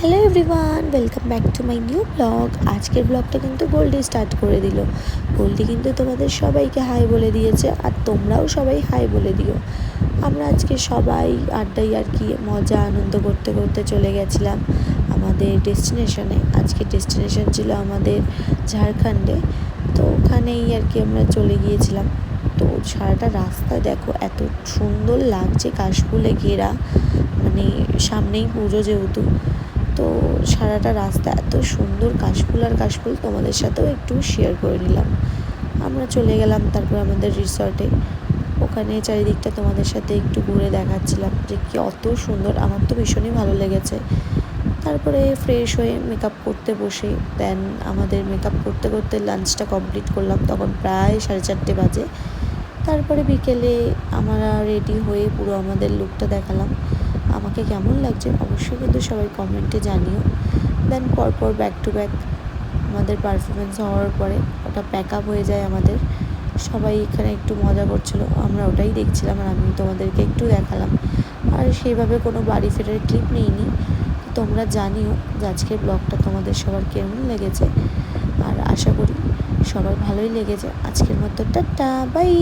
Hello everyone, welcome back to my new blog. আজকের ব্লগটা কিন্তু গোল্ডি স্টার্ট করে দিল। গোল্ডি কিন্তু তোমাদের সবাইকে হাই বলে দিয়েছে, আর তোমরাও সবাই হাই বলে দিও। আমরা আজকে সবাই আড্ডায় আর কি মজা আনন্দ করতে করতে চলে গেছিলাম আমাদের ডেস্টিনেশনে। আজকে ডেস্টিনেশন ছিল আমাদের ঝাড়খণ্ডে, তো ওখানেই আর কি আমরা চলে গিয়েছিলাম। তো সারাটা রাস্তা দেখো এত সুন্দর লাগছে, কাশফুলে ঘেরা, মানে সামনেই পুজো যেহেতু, তো সারাটা রাস্তা এত সুন্দর কাশফুল আর কাশফুল। তোমাদের সাথেও একটু শেয়ার করে নিলাম। আমরা চলে গেলাম তারপর আমাদের রিসর্টে। ওখানে চারিদিকটা তোমাদের সাথে একটু ঘুরে দেখাচ্ছিলাম যে কত সুন্দর। আমার তো ভীষণই ভালো লেগেছে। তারপরে ফ্রেশ হয়ে মেকআপ করতে বসে দেন আমাদের মেকআপ করতে করতে লাঞ্চটা কমপ্লিট করলাম, তখন প্রায় 4:30 বাজে। তারপরে বিকেলে আমরা রেডি হয়ে পুরো আমাদের লুকটা দেখালাম। আমাকে কেমন লাগছে অবশ্যই কিন্তু সবাই কমেন্টে জানিও। দেন পরপর ব্যাক টু ব্যাক আমাদের পারফরমেন্স হওয়ার পরে ওটা প্যাক আপ হয়ে যায় আমাদের। সবাই এখানে একটু মজা করছিল, আমরা ওটাই দেখছিলাম, আর আমি তোমাদেরকে একটু দেখালাম। আর সেইভাবে কোনো বাড়ি ফেরার ক্লিপ নিইনি। তোমরা জানিও যে আজকের ব্লগটা তোমাদের সবার কেমন লেগেছে, আর আশা করি সবার ভালোই লেগেছে। আজকের মতো টাটা বাই।